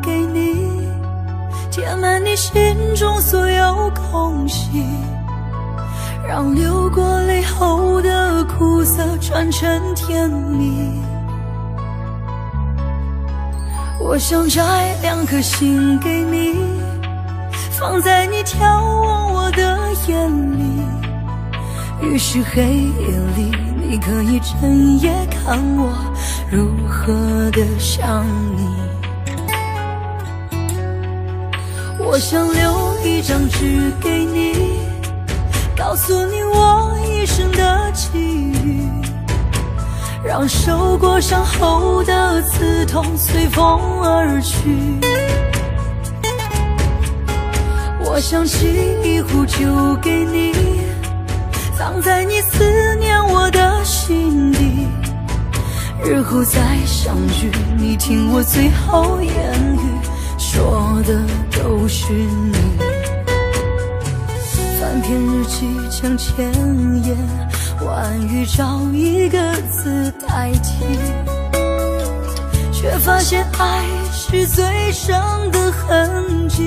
给你，填满你心中所有空隙，让流过泪后的苦涩转成甜蜜。我想摘2颗心给你，放在你眺望我的眼里，于是黑夜里你可以整夜看我如何的想你。我想留一张纸给你，告诉你我一生的际遇，让受过伤后的刺痛随风而去。我想沏一壶酒给你，藏在你思念我的心底，日后再相聚，你听我最后言语，说的都是你。翻篇日记将千言万语找一个字代替，却发现爱是最深的痕迹。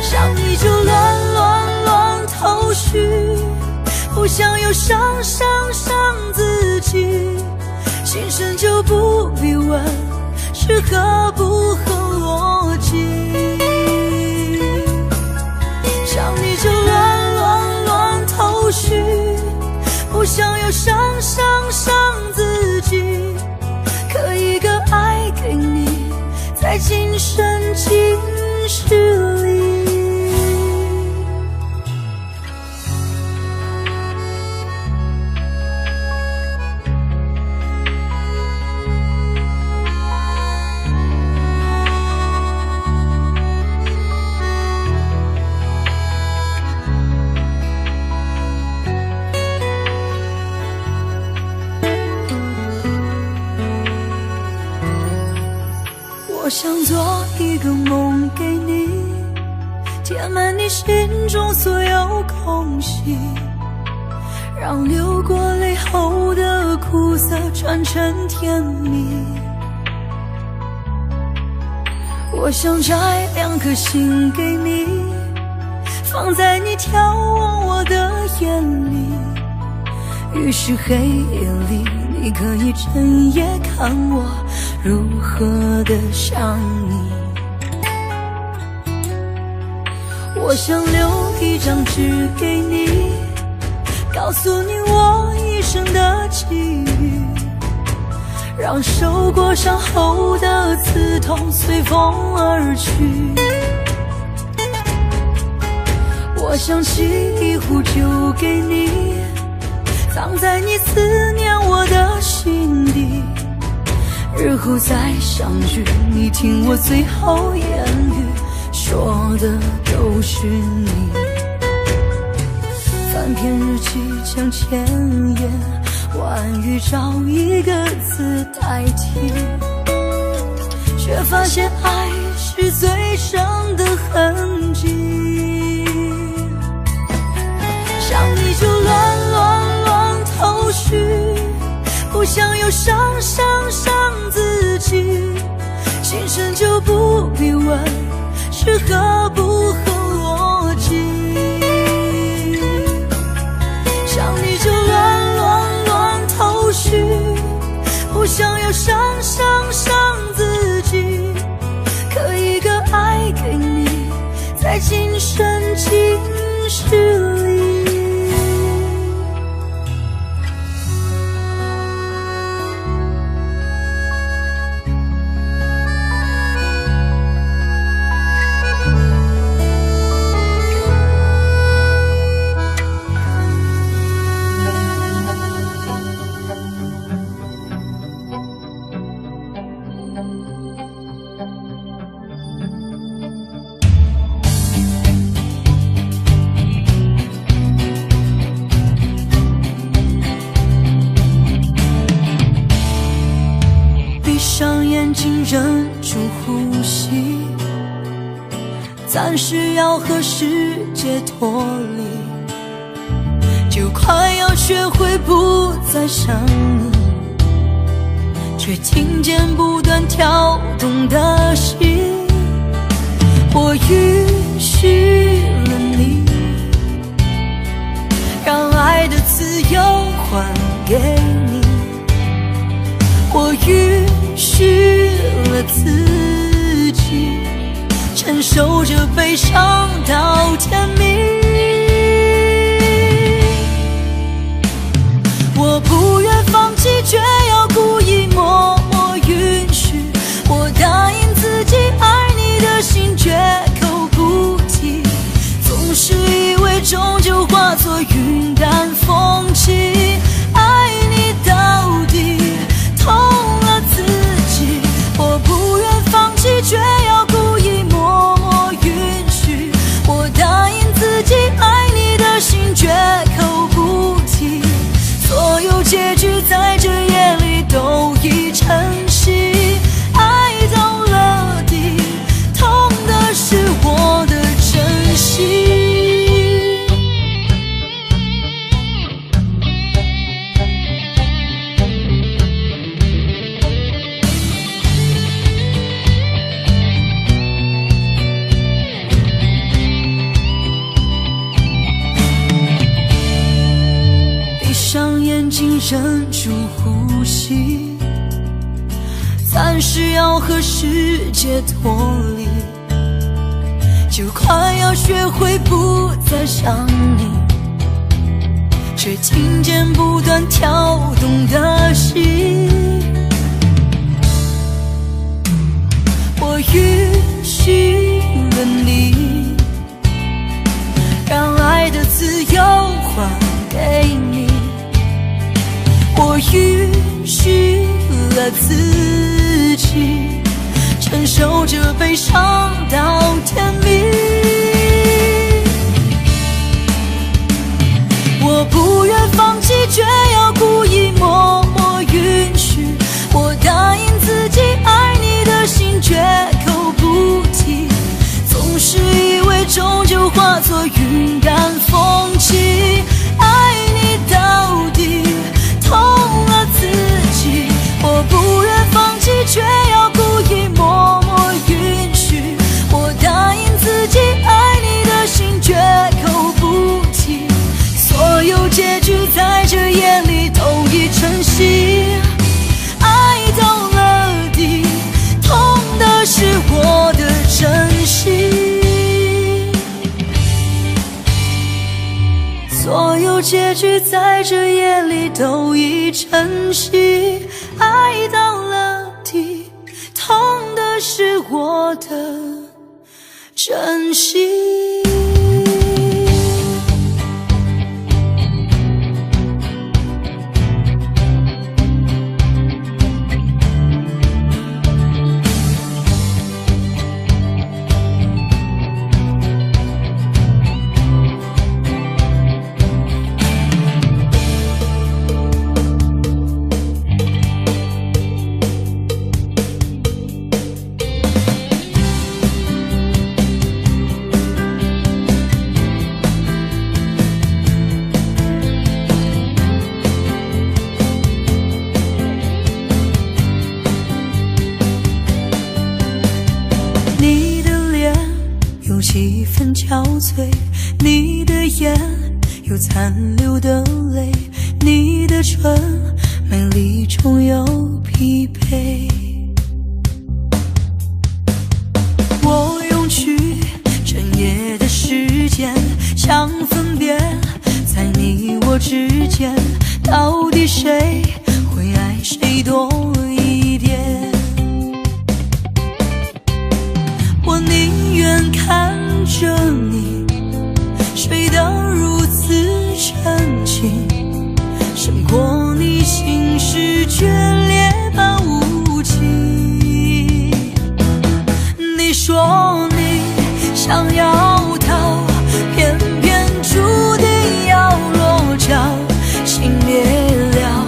想你就乱头绪，不想又伤自己，心声就不必问是合不合逻辑。想你就乱头绪，不想又伤自己，刻一个爱给你，在今生今世里。我想做一个梦给你，填满你心中所有空隙，让流过泪后的苦涩转成甜蜜。我想摘2颗心给你，放在你眺望我的眼里，于是黑夜里你可以整夜看我如何的想你。我想留一张纸给你，告诉你我一生的际遇，让受过伤后的刺痛随风而去。我想沏一壶酒给你，藏在你思念我的心底，日后再相聚，你听我最后言语，说的都是你。翻篇日记将千言万语找一个字代替，却发现爱是最深的痕迹。想你就乱头绪，不想又伤自己，心声就不必问是合不合逻辑。想你就乱头绪，不想又伤自己，刻一个爱给你，在今生今世里。上眼睛忍住呼吸，暂时要和世界脱离，就快要学会不再想你，却听见不断跳动的心。我允许了你，让爱的自由还给你。我允许了自己，承受着悲伤到天明。我不愿放弃，却要故意默默允许。我答应自己爱你的心绝口不提，总是以为终究化作云淡风轻。爱你到底痛了自己，我不愿放弃，却要故意默默允许。我答应自己爱你的心绝口不提，所有结局在这夜里都已成型。爱到了底，痛的是我的真心。闭上眼睛，忍住呼吸，暂时要和世界脱离，就快要学会不再想你，却听见不断跳动的心。我允许了你，让爱的自由还给你。我允许了自己，承受着悲伤到天明。我不愿放弃，却要故意默默允许。我答应自己爱你的心绝口不提，总是以为终究化作云淡风轻。爱你到底痛了自己，我不愿放弃，却要故意默默允许。我答应自己爱你的心绝口不提，所有结局在这夜里都已成型。爱到了底，痛的是我的真心。所有结局在这夜里都已成型。爱到了底，痛的是我的真心。气氛憔悴，你的眼有残留的泪，你的唇美丽中有疲惫。我用去整夜的时间，想分辨在你我之间，到底谁会爱谁多一点。我宁愿看着你睡得如此沉静，胜过你心事决裂般无情。你说你想要逃，偏偏注定要落脚，心灭了，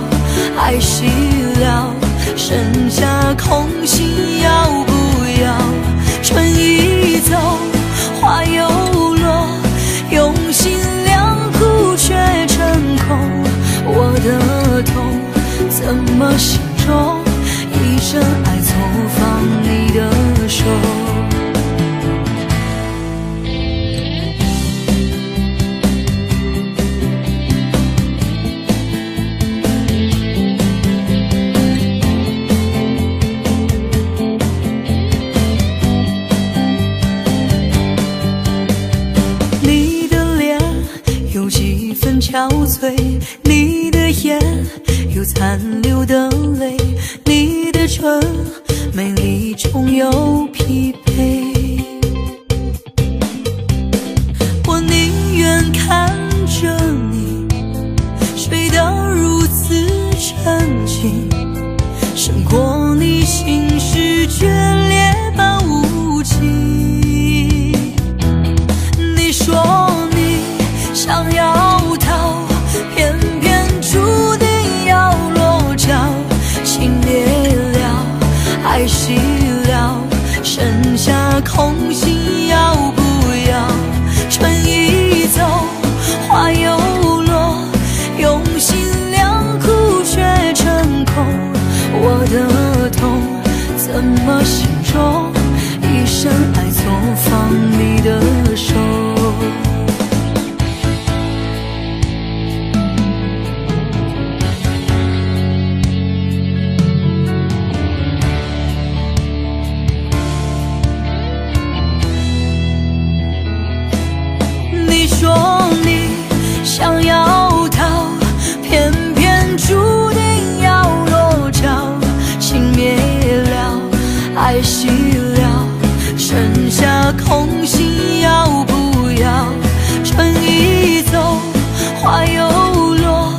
憔悴，你的眼有残留的泪，你的唇美丽中有疲惫。我宁愿看着你睡得如此沉静，胜过你心事决裂般无情。你说你想要逃，偏偏注定要落脚，情灭了，爱熄了，剩下空心要不要？春已走，花又落，用心良苦却成空。我的痛怎么形容？一生爱错放你的手。你说你想要逃，偏偏注定要落脚，情灭了，爱熄了，剩下空心要不要？春已走，花又落，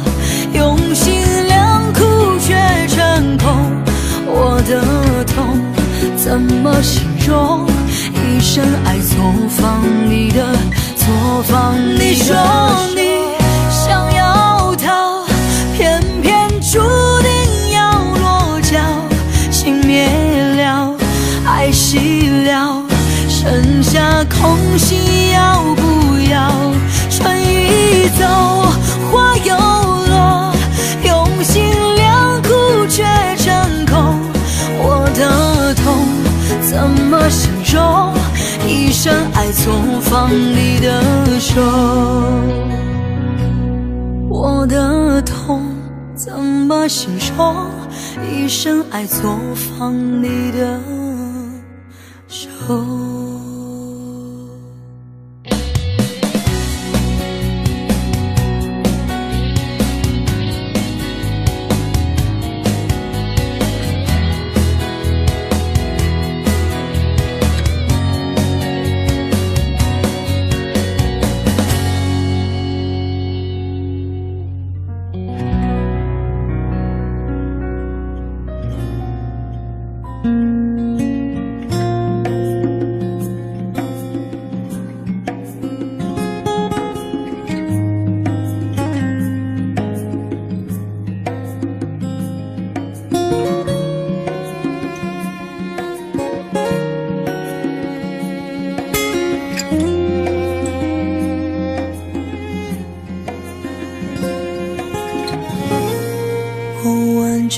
用心良苦却成空。我的痛怎么形容？一生爱错放你的，错放你说你想要逃，偏偏注定要落脚，情灭了，爱熄了，剩下空心要不要？春已走，花又落，用心良苦却成空。我的痛怎么形容？一生爱错放你的手。我的痛怎么形容？一生爱错放你的手。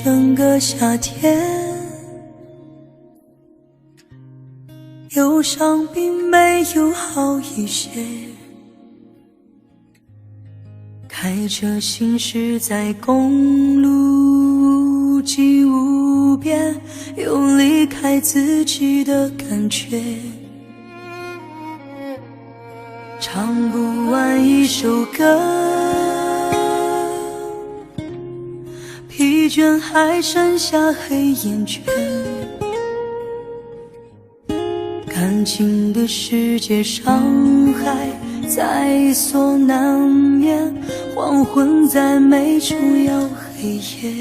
整个夏天，忧伤并没有好一些，开着行驶在公路际无边，有离开自己的感觉，唱不完一首歌，疲倦还剩下黑眼圈，感情的世界伤害在所难免，黄昏再美就要黑夜。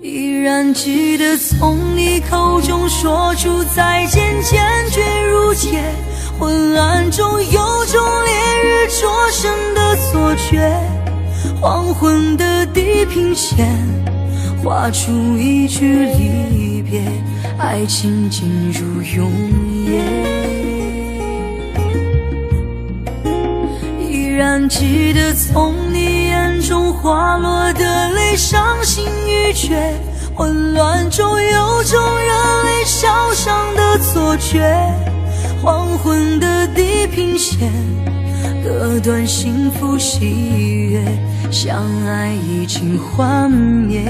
依然记得从你口中说出再见，坚决如铁，昏暗中有种烈日灼身的错觉，黄昏的地平线画出一句离别，爱情进入永夜。依然记得从你眼中滑落的泪，伤心欲绝，混乱中有种人类烧伤的错觉，黄昏的地平线割断幸福喜悦，相爱已经幻灭。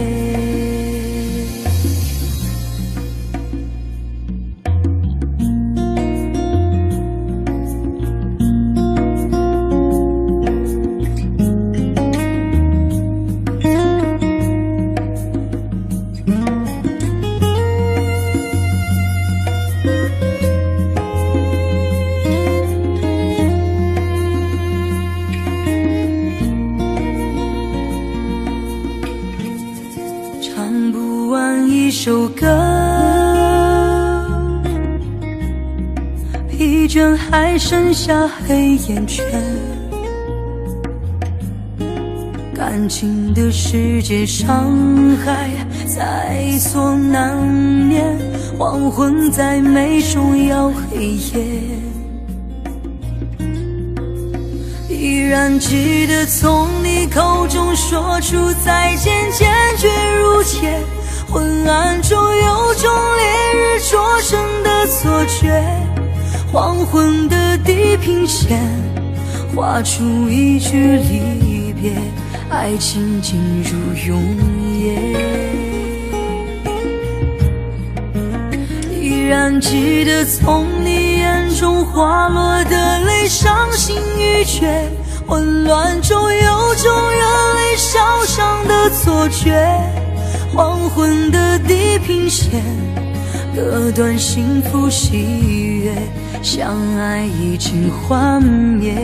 完一首歌，疲倦还剩下黑眼圈，感情的世界伤害在所难免，黄昏再美终要黑夜。依然记得从你口中说出再见，坚决如铁，昏暗中有种烈日灼身的错觉，黄昏的地平线画出一句离别，爱情进入永夜。依然记得从你眼中滑落的泪，伤心欲绝，混乱中有种热泪烧伤的错觉，黄昏的地平线割断幸福喜悦，相爱已经幻灭。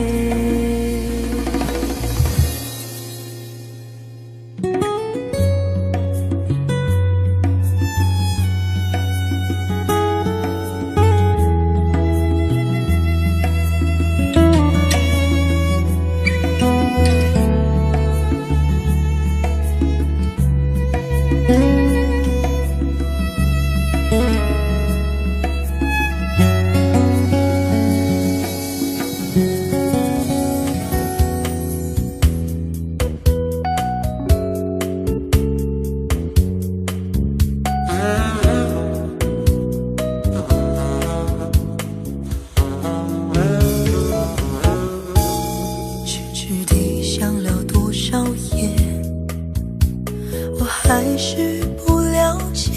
还是不了解，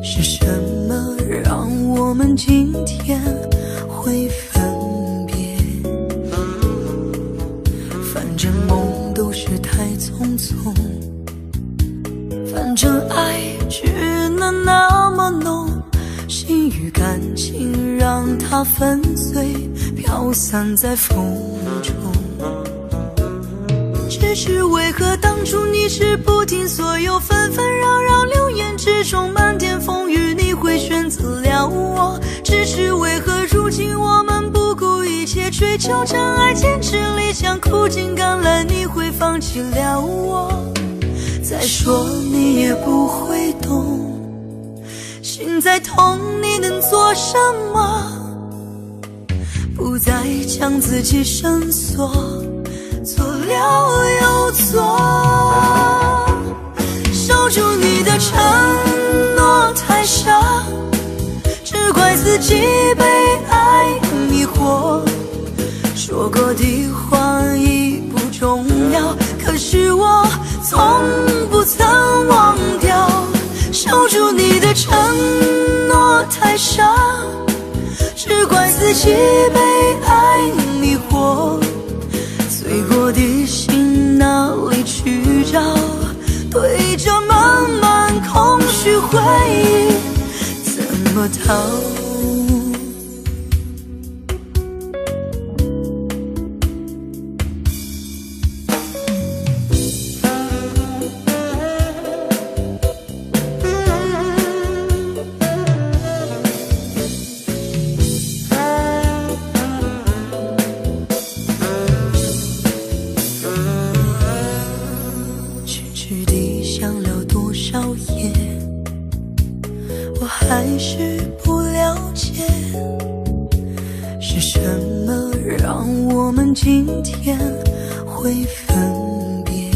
是什么让我们今天会分别？反正梦都是太匆匆，反正爱只能那么浓，心与感情让它粉碎，飘散在风中。只是为何当初你是不听所有纷纷扰扰，流言之中漫天风雨，你会选择了我？只是为何如今我们不顾一切追求真爱，坚持理想，苦尽甘来，你会放弃了我？再说你也不会懂，心再痛你能做什么？不再将自己深锁，错了又错，守住你的承诺太傻，只怪自己被爱迷惑。说过的话已不重要，可是我从不曾忘掉。守住你的承诺太傻，只怪自己被爱迷惑。碎过的心哪里去找？对着满满空虚回忆，怎么逃？我还是不了解，是什么让我们今天会分别？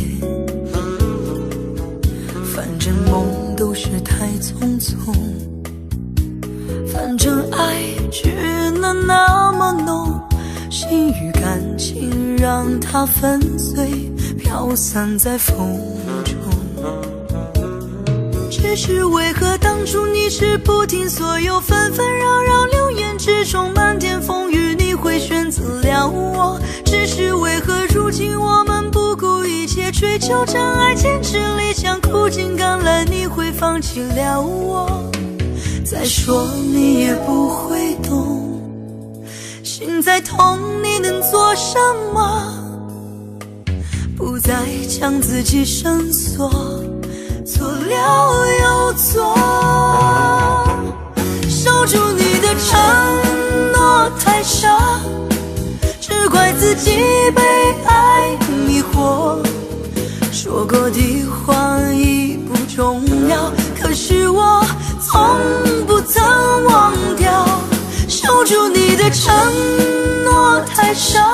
反正梦都是太匆匆，反正爱只能那么浓，心与感情让它粉碎，飘散在风中。只是为何当初你是不听所有纷纷扰扰，流言之中漫天风雨，你会选择了我？只是为何如今我们不顾一切追求真爱，坚持理想，苦尽甘来，你会放弃了我？再说你也不会懂，心再痛你能做什么？不再将自己深锁，错了又错，守住你的承诺太傻，只怪自己被爱迷惑。说过的话已不重要，可是我从不曾忘掉。守住你的承诺太傻，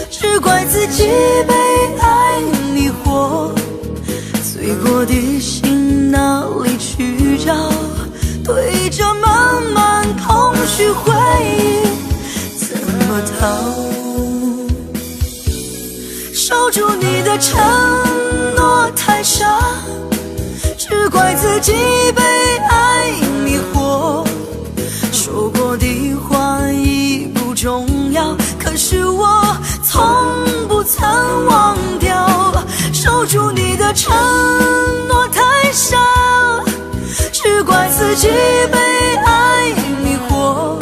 只怪自己被爱迷惑。碎过的心哪里去找？对着满满空虚回忆怎么逃？守住你的承诺太傻，只怪自己被爱迷惑。说过的话已不重要，可是我从不曾忘掉。守住你的承诺太傻，只怪自己被爱迷惑。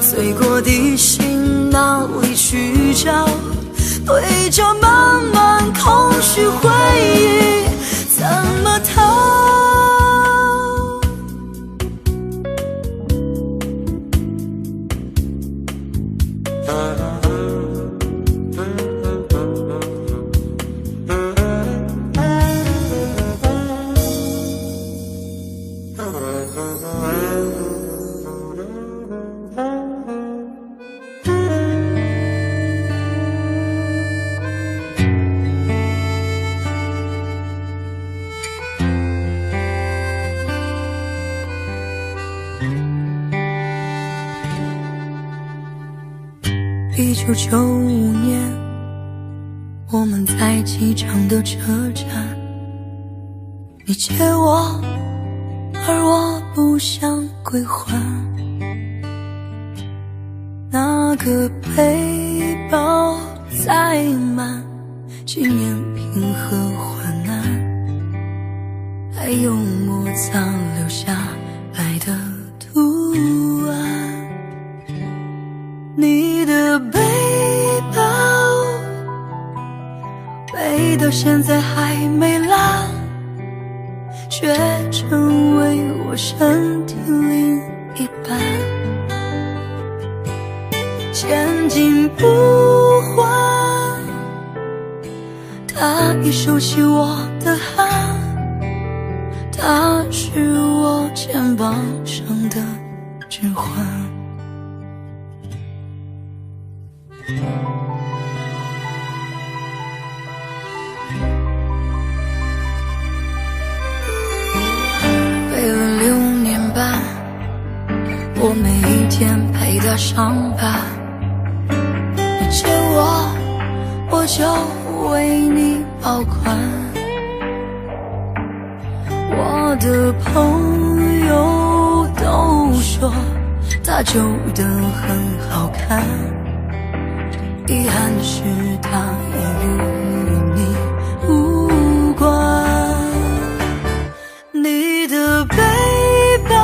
碎过的心哪里去找？对着满满空虚回忆怎么逃？1995年，我们在机场的车站，你借我，而我不想归还。那个背包载满纪念品和患难，还有摩擦留下爱的图案。你的背包背到现在还没烂，却成为我身体另一半。千金不换，他已收起我的汗，他是我肩膀上的指环。背了6年半，我每一天陪他上班。你借我，我就为你保管。我的朋友都说他旧得很好看，遗憾是他已与你无关。你的背包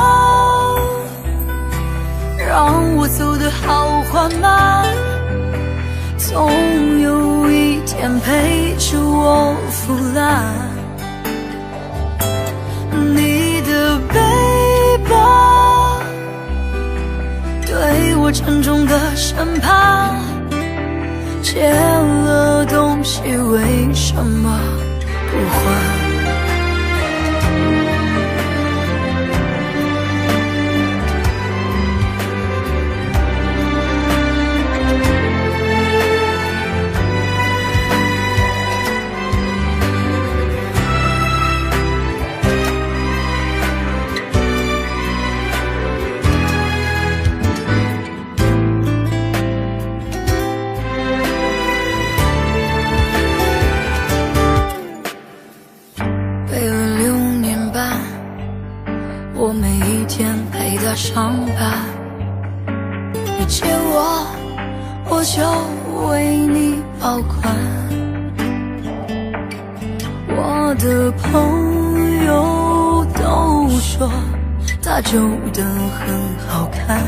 让我走得好缓慢，总有一天陪着我腐烂。你的背包对我沉重的审判，借了东西为什么不还？我每一天陪他上班，你借我，我就为你保管。我的朋友都说他旧得很好看，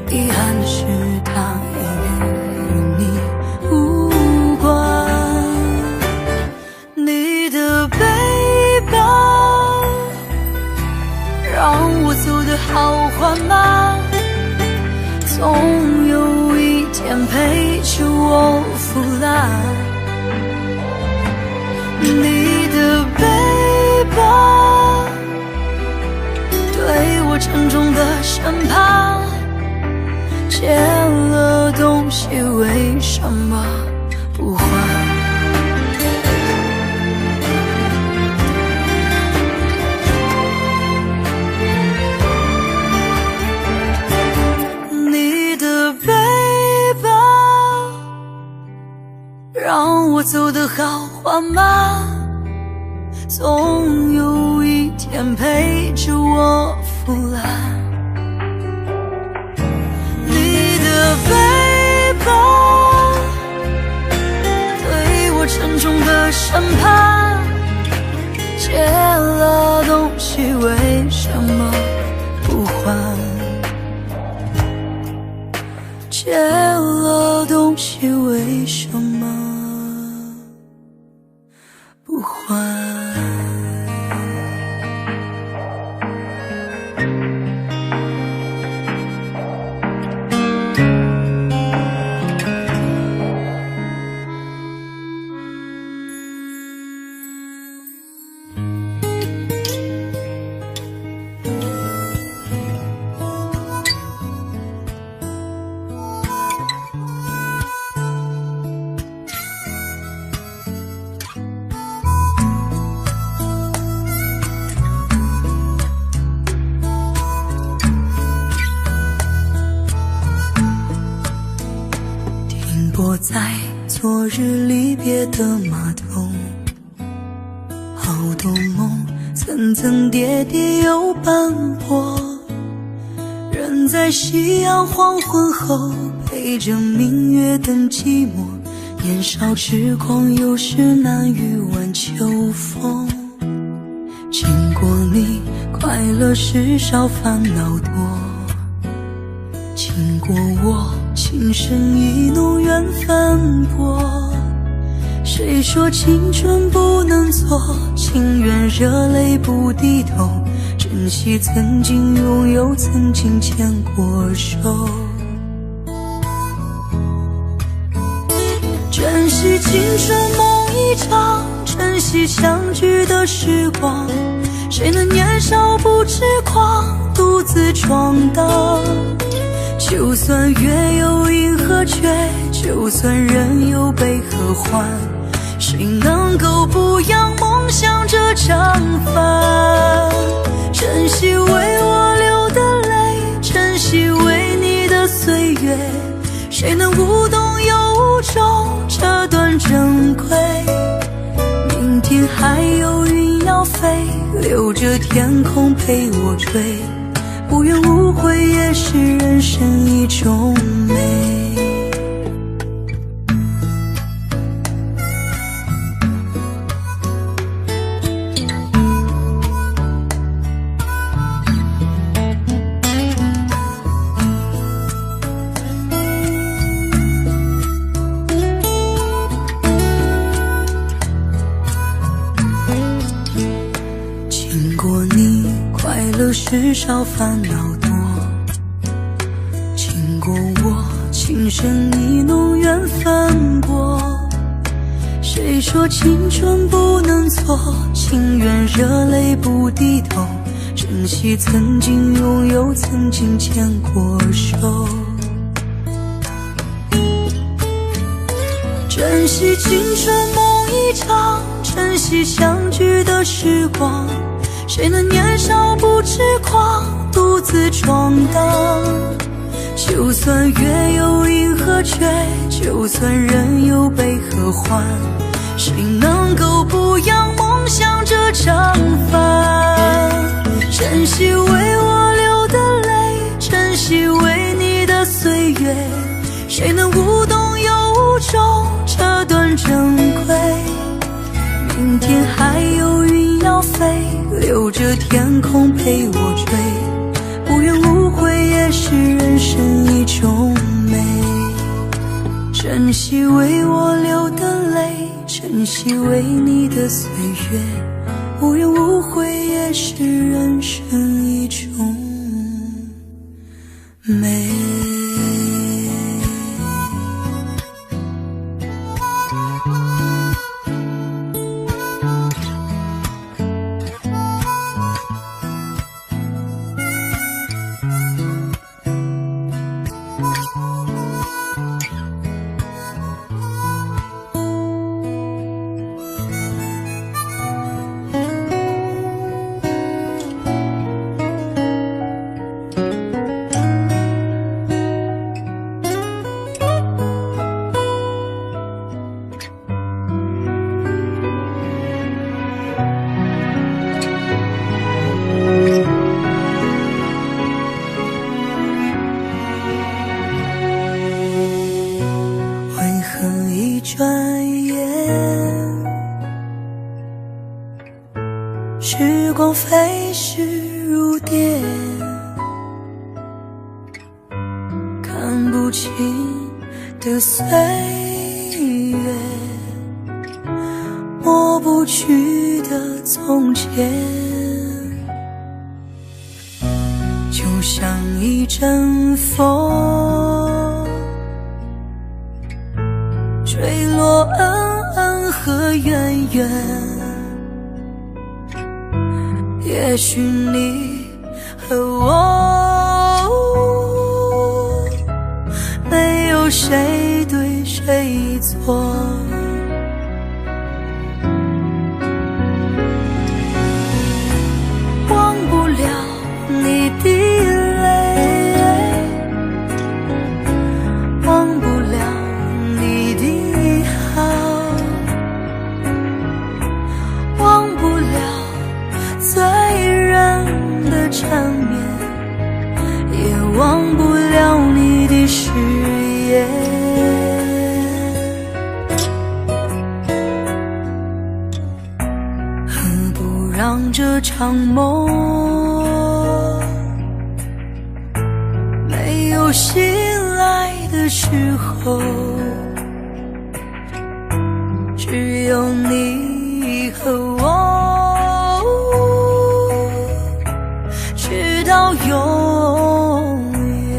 遗憾是他已与你无关。你的背缓吗？总有一天陪着我腐烂。你的背包对我沉重的审判，借了东西为什么不还？你的背包让我走得好缓慢，总有一天陪着我腐烂。你的背包对我沉重的审判，借了东西为什么不还？借了东西为什么不还？泊在昨日离别的码头，好多梦层层叠叠又斑驳，人在夕阳黄昏后陪着明月等寂寞，年少痴狂有时难御晚秋风。经过你快乐时少烦恼多，经过我情深意浓缘分薄。谁说青春不能错，情愿热泪不低头，珍惜曾经拥有，曾经牵过手。珍惜青春梦一场，珍惜相聚的时光，谁能年少不痴狂，独自闯荡？就算月有阴和缺，就算人有悲和欢，谁能够不扬梦想这张帆？珍惜为我流的泪，珍惜为你的岁月，谁能无动又无衷这段珍贵？明天还有云要飞，留着天空陪我追，无怨无悔也是人生一种美。经过你快乐时少烦恼多，经过我情深意浓缘分薄。谁说青春不能错，情愿热泪不低头，珍惜曾经拥有，曾经牵过手。珍惜青春梦一场，珍惜相聚的时光，谁能年少不痴狂，独自闯荡？就算月有阴和缺，就算人有悲和欢，谁能够不扬梦想这张帆？珍惜为我流的泪，珍惜为你的岁月，谁能无动又无衷这段珍贵？明天还有云要飞，留着天空陪我追，无怨无悔也是人生一种美。珍惜为我流的泪，珍惜为你的岁月，无怨无悔也是人生一种时光飞逝如电，看不清的岁月，抹不去的从前，就像一阵风，吹落恩恩和怨怨。也许你和我，没有谁对谁错，忘不了你的泪，忘不了你的好，忘不了醉人的缠绵，也忘不了你的誓言。何不让这场梦没有醒来的时候，只有你和我，直到永远。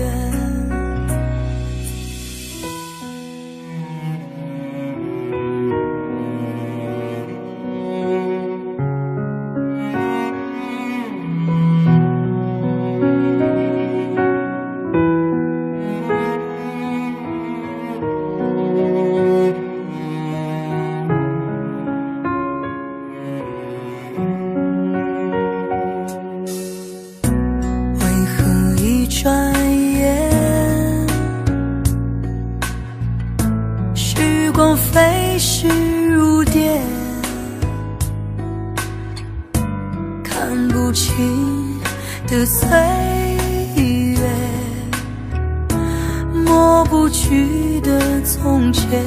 转眼，时光飞逝如电，看不清的岁月，抹不去的从前，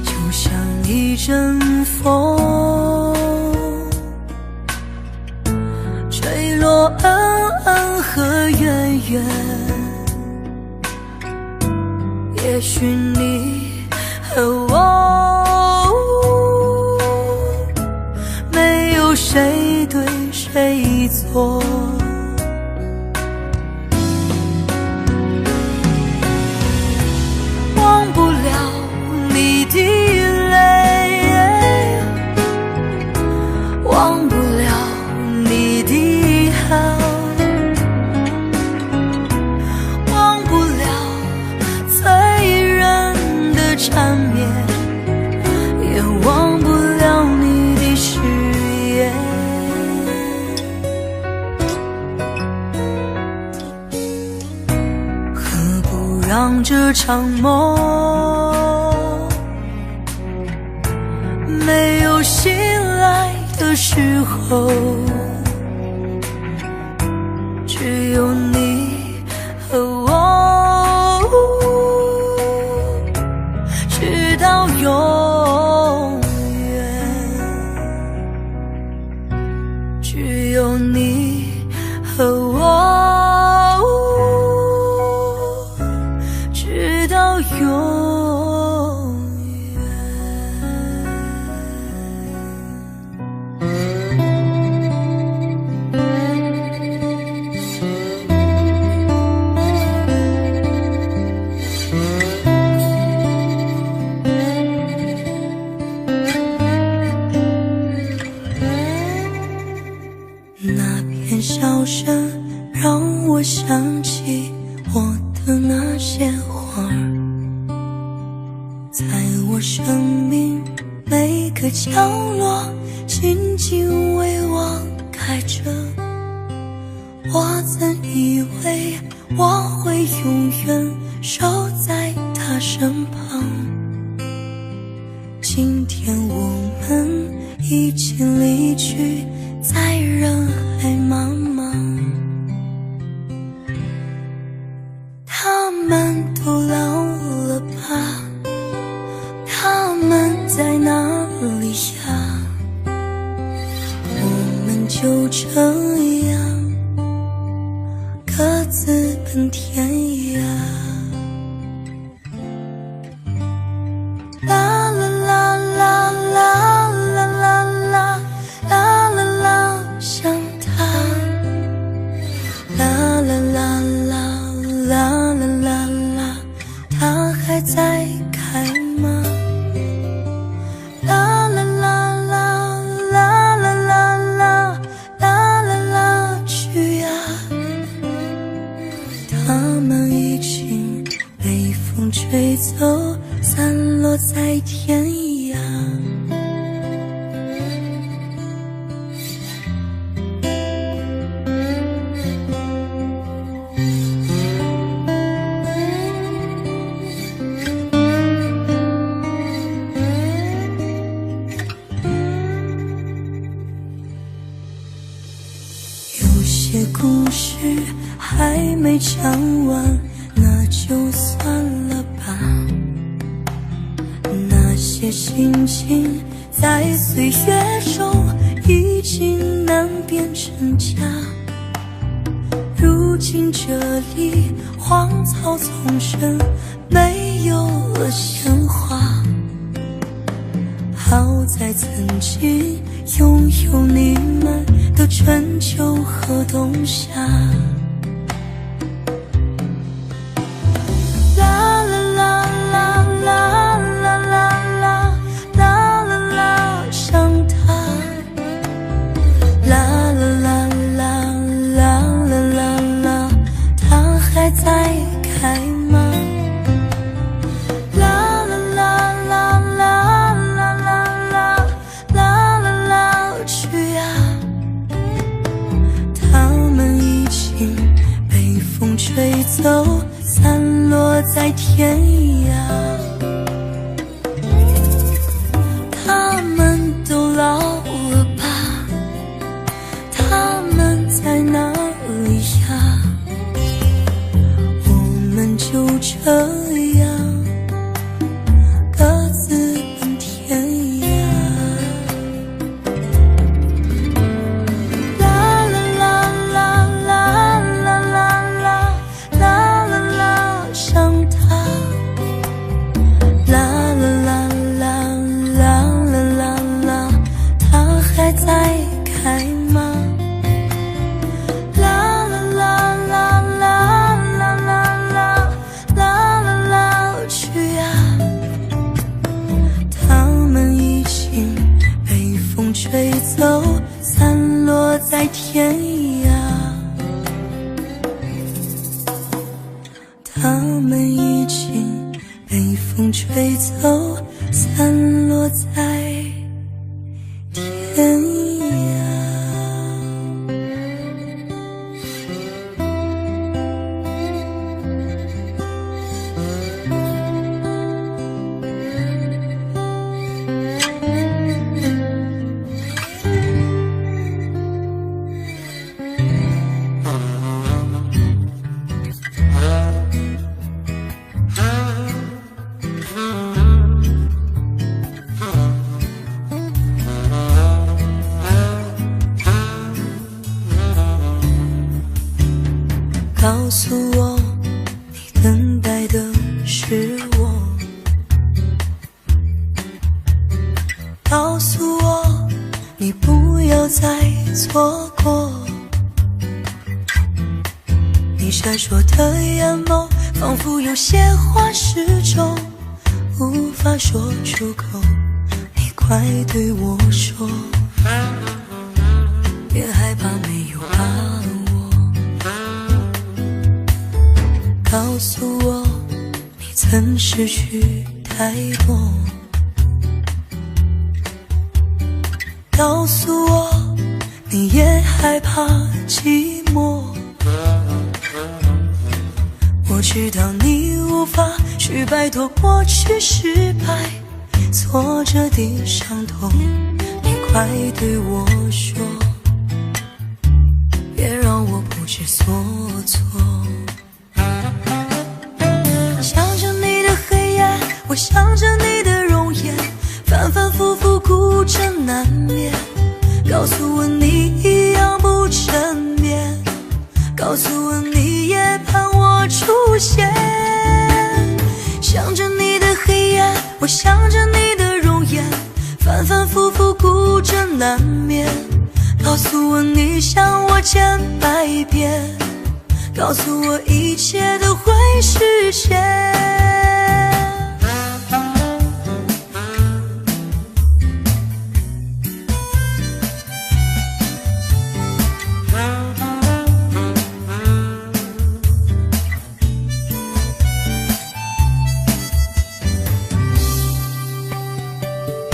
就像一阵风，吹落恩恩和怨怨。也许你和我，没有谁对谁错，忘不了你的泪，忘不了你的好，忘不了醉人的缠绵，也忘不了你的誓言。何不让这场梦没有醒来的时候，只有你和我，直到永远。只有你和我，直到永远。那片笑声让我想起我的那些花儿，在我生命每个角落紧紧为我开着。我曾以为我会永远守在他身旁，今天我们已经离去，在人海茫茫。他们都老了吧？他们在哪里呀？就这样各自奔天涯。啦啦啦啦啦啦啦啦啦啦啦，想他。啦啦啦啦啦啦啦啦，他还在开吗？啦啦啦啦啦啦啦啦啦啦啦，去呀！他们已经被风吹走，散落在天涯。有些故事还没讲完，那就算了吧。那些心情在岁月中已经难变成假，如今这里荒草丛生，没有了鲜花。好在曾经拥有你们的春秋和冬夏。啦啦啦啦啦啦啦啦啦啦啦，想他。啦啦啦啦啦啦啦啦，他还在开吗？啦啦啦啦啦啦啦啦啦啦，去呀！他们已经被风吹走，散落在天涯。他们都老了吧？他们在哪里呀？我们就这样各自奔天涯。啦啦啦啦啦啦啦啦啦啦啦，想他。啦啦啦啦啦啦啦啦，他还在开吗？啦啦啦啦啦啦啦啦啦啦啦，去呀！他们已经被风吹走，散落在天涯。他们已经被风吹走，散落在天涯。告诉我，你等待的是我。告诉我，你不要再错过。你闪烁的眼眸，仿佛有些话始终无法说出口。你快对我说，别害怕，没有把握。告诉我，你曾失去太多。告诉我，你也害怕寂寞。我知道你无法去摆脱过去失败挫折的伤痛，你快对我说，别让我不知所措。想着你的黑夜，我想着你的容颜，反反复复孤枕难眠。告诉我你一样着难眠，告诉我你想我千百遍，告诉我一切都会实现。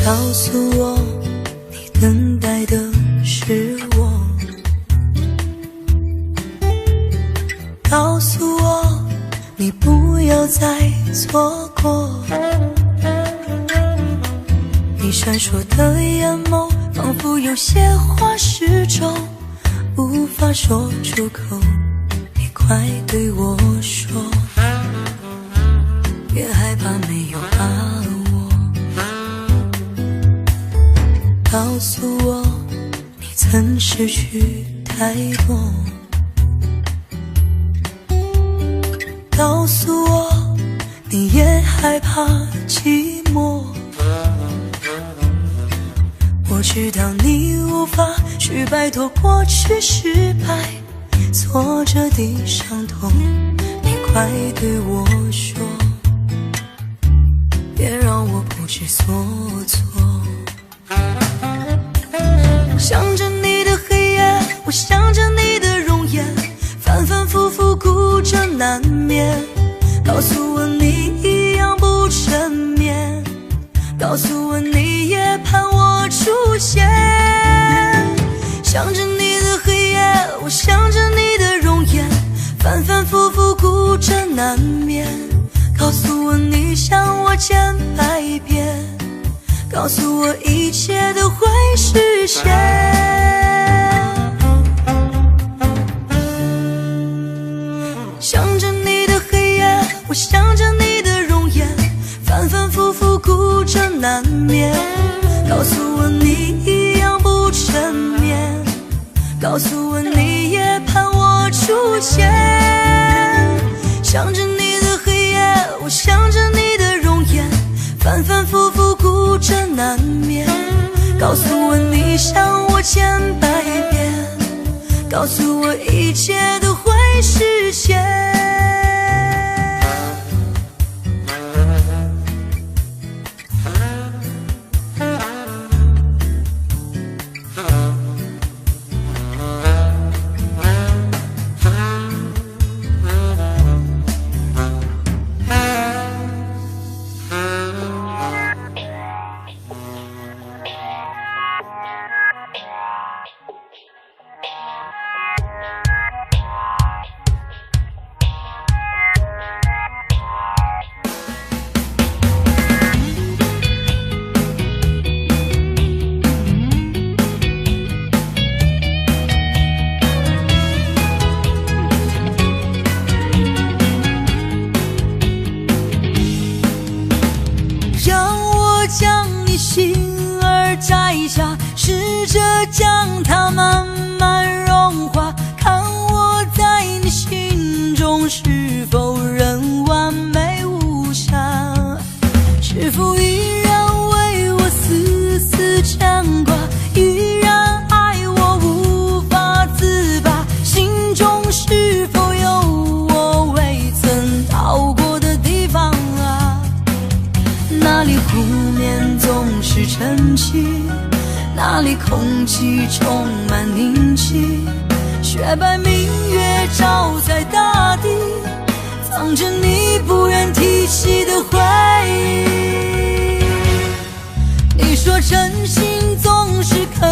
告诉我你等待的是我，告诉我你不要再错过。你闪烁的眼眸仿佛有些话始终无法说出口，你快对我说，别害怕没有把握。告诉我你曾失去太多，告诉我你也害怕寂寞。我知道你无法去摆脱过去失败挫折的伤痛，你快对我说，别让我不知所措。想着你的黑夜，我想着你的容颜，反反复复哭着难眠。告诉我你一样不沉眠，告诉我你也盼我出现。想着你的黑夜，我想着你的容颜，反反复复哭着难眠。告诉我你想我千百遍，告诉我一切都会实现。想着你的黑夜，我想着你的容颜，反反复复哭着难眠。告诉我你一样不沉眠，告诉我你也盼我出现。想着你的黑夜，我想着你的容颜，反反复复哭着难眠。告诉我你想我千百遍，告诉我一切都会实现。试着将它慢慢融化，看我在你心中是否仍完美无瑕，是否依然为我丝丝牵挂，依然爱我无法自拔，心中是否有我未曾到过的地方啊？那里湖面总是沉寂，那里空气充满凝气，雪白明月照在大地，藏着你不愿提起的回忆。你说真心总是可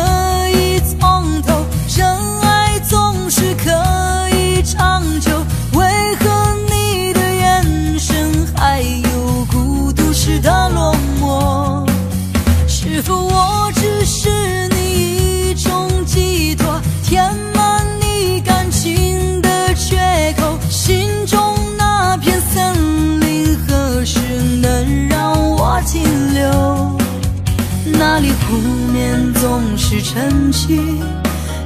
以从头，真爱总是可以长久，为何你的眼神还有孤独时的落寞？是否我只是你一种寄托，填满你感情的缺口，心中那片森林何时能让我停留？那里湖面总是沉寂，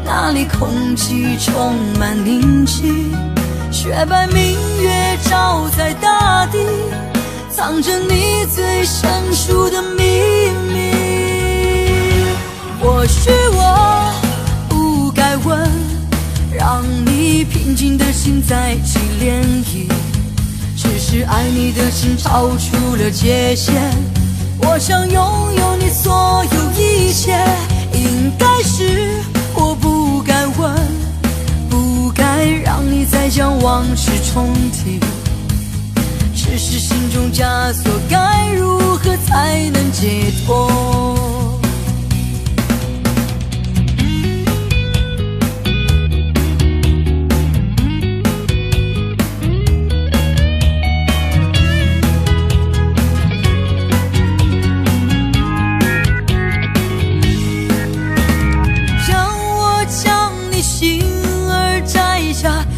那里空气充满凝气，雪白明月照在大地，藏着你最生疏的秘密。或许我不该问，让你平静的心再起涟漪，只是爱你的心超出了界限。我想拥有你所有一切，应该是我不该问，不该让你再将往事重提，只是心中枷锁该如何才能解脱。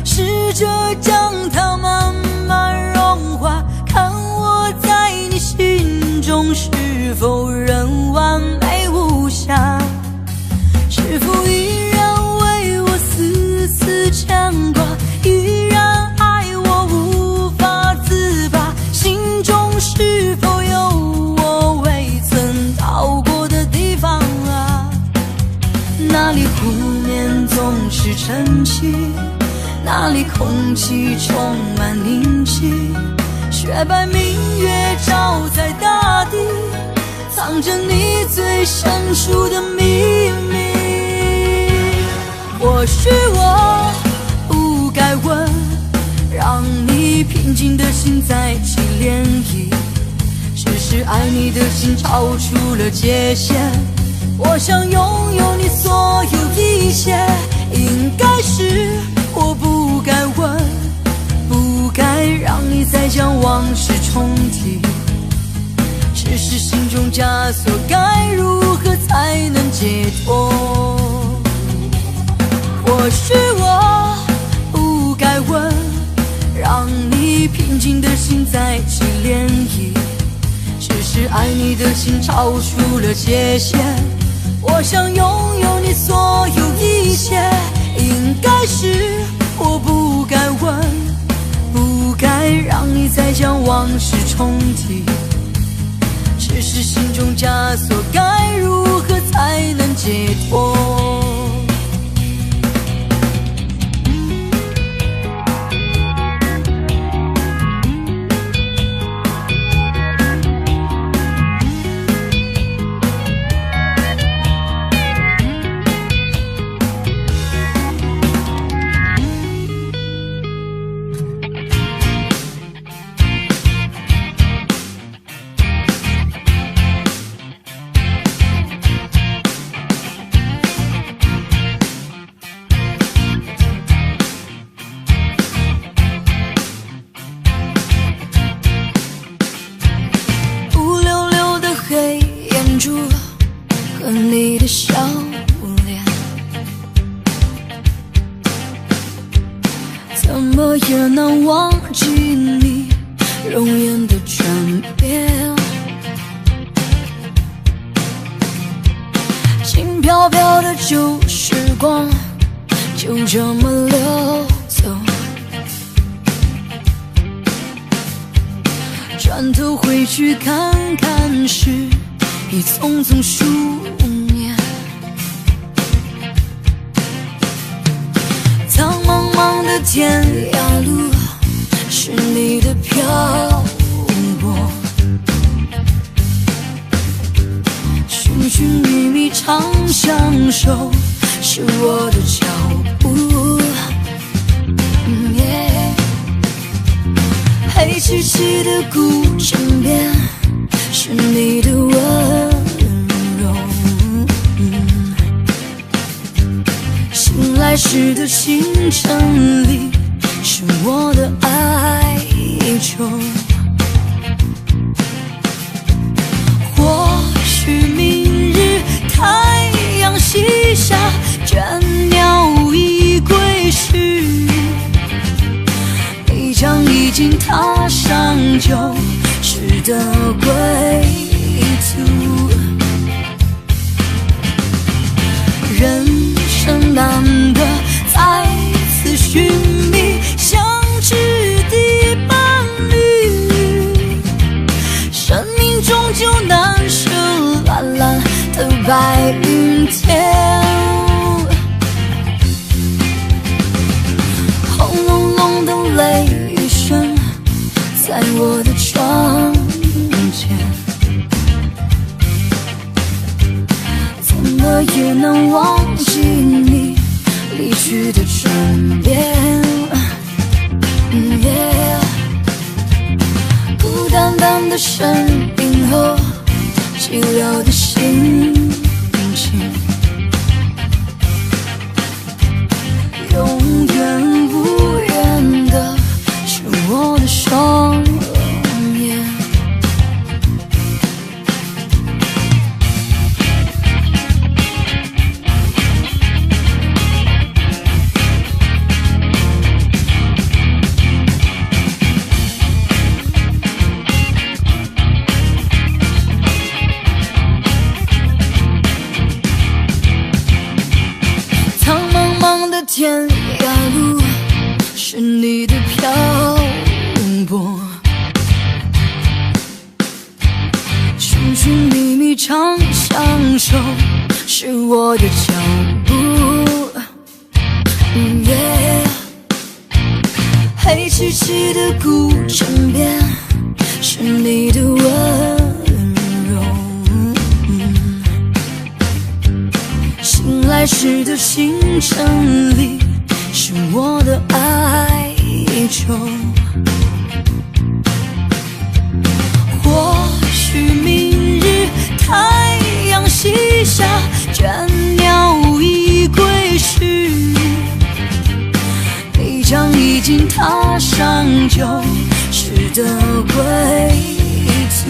试着将它慢慢融化，看我在你心中是否仍完美无瑕，是否依然为我丝丝牵挂，依然爱我无法自拔，心中是否有我未曾到过的地方啊？那里湖面总是晨曦，那里空气充满宁静，雪白明月照在大地，藏着你最深处的秘密。或许我不该问，让你平静的心再起涟漪，只是爱你的心超出了界限。我想拥有你所有一切，应该是我不该问，不该让你再将往事重提，只是心中枷锁该如何才能解脱。或许我不该问，让你平静的心再起涟漪，只是爱你的心超出了界限。我想拥有你所有一切，应该是我不该问，不该让你再将往事重提，只是心中枷锁该如何才能解脱。和你的笑脸，怎么也难忘记你容颜的转变，轻飘飘的旧时光就这么溜走，转头回去看看时已匆匆数年，苍茫茫的天涯路是你的漂泊，寻寻觅觅长相守是我的脚步，黑漆漆的古镇边是你的温柔，醒来时的清晨里是我的哀愁。或许明日太阳西下，倦鸟已归时，你将已经踏上旧时的归途。人生难得再次寻觅相知的伴侣，生命终究难舍蓝蓝的白云天。轰隆隆的雷雨声在我的窗前，怎么也能忘记你离去的转变。孤单单的身影和寂寥的心情，永远无缘的是我的双眼。天涯路是你的漂泊，寻寻觅觅常相守是我的脚步。黑漆漆的古镇边是你的温柔，醒来时的清晨里是我的哀愁。或许明日太阳西下，倦鸟已归时，你将已经踏上旧时的归途。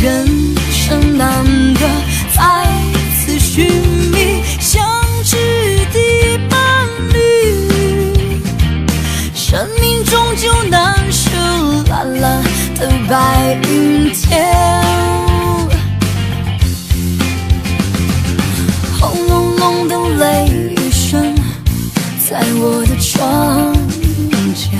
人生难得再次寻觅相知的伴侣，生命终究难舍蓝蓝的白云天。轰隆隆的雷雨声在我的窗前，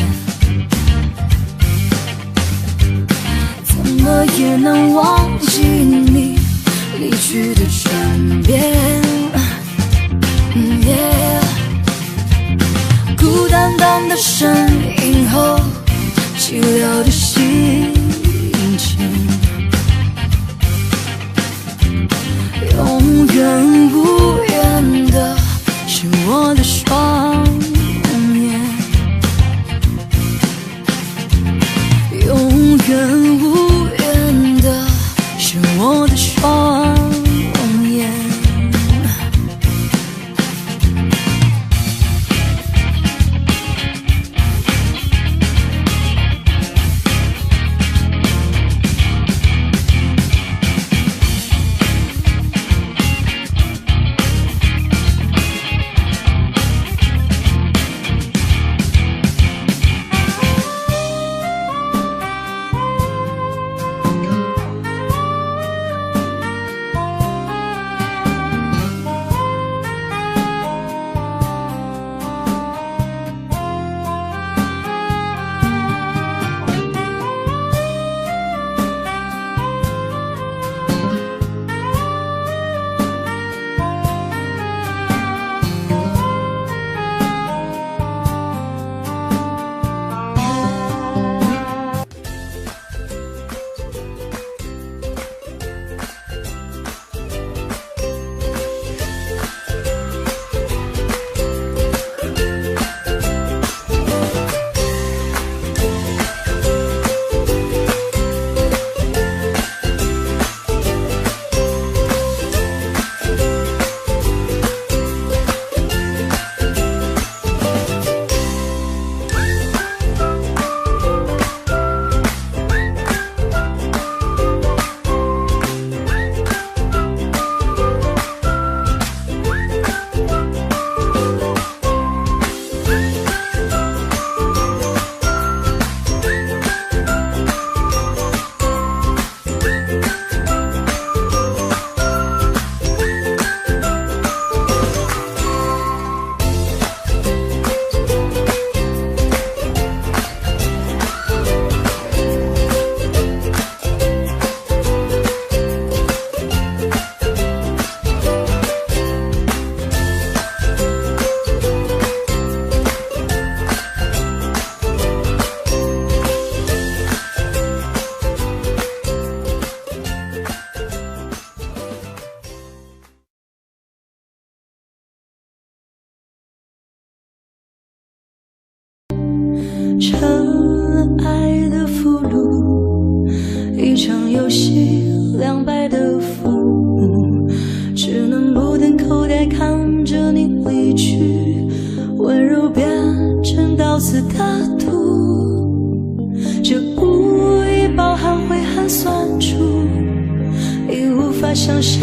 法向谁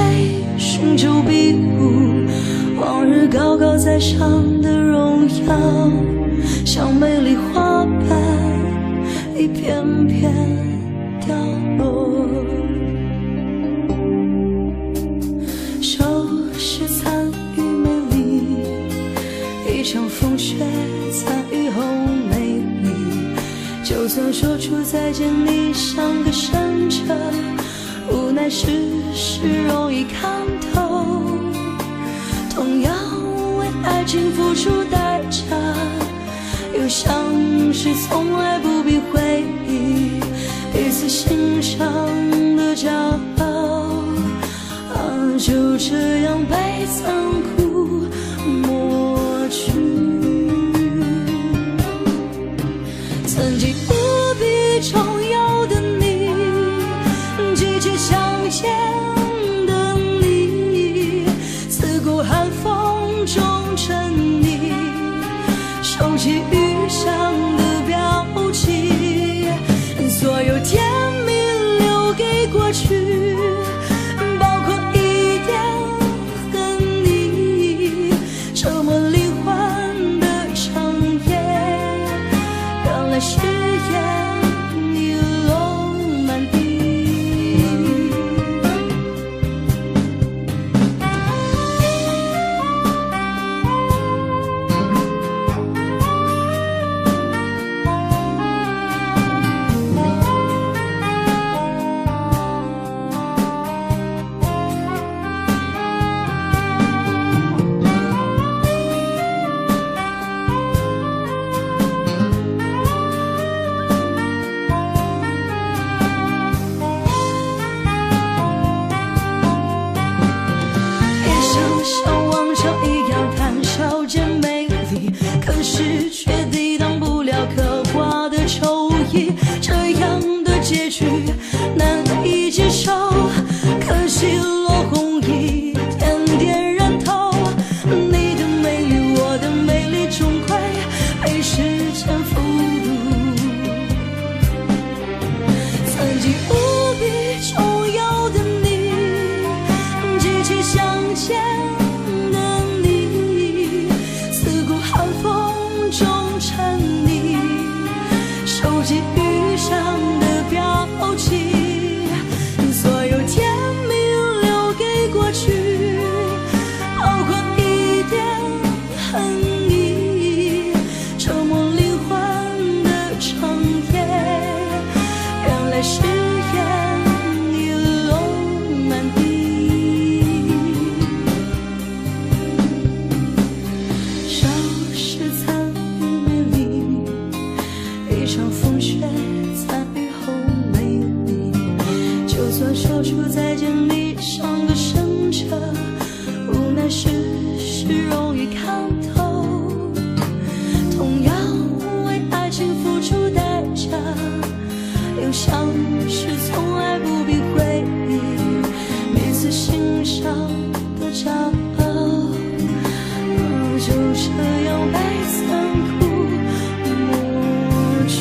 寻求庇护，往日高高在上的荣耀，像美丽花瓣一片片掉落。收拾残余美丽，一场风雪残余后美丽。就算说出再见，你像个深者，无奈世事容易看透。同样为爱情付出代价，又像是从来不必回忆彼此欣赏的骄傲。就这样被残酷抹去。曾经无比重要的你，季节相见的你，刺骨寒风中沉溺，收起余香的表情，所有甜蜜留给过去，包括一点恨意，折磨灵魂的长夜，原来誓言已落满地。像往常一样谈笑间美丽，可是却抵挡不了刻挂的愁意。这样的结局难以接受，可惜落红衣点点染透。你的美丽，我的美丽，终会被时间俘虏。曾经无比重要的你，极其相见的你，刺骨寒风中沉溺，收集余香的表情，所有甜蜜留给过去，包括一点恨意，折磨灵魂的长夜，原来誓言已落满地。收拾残余美丽，一场风雪残余后美丽。就算说出再见，你像个深者，无奈世事容易看透。同样为爱情付出代价，又像是从来不必回忆彼此欣赏的骄傲。就这样被残酷抹去。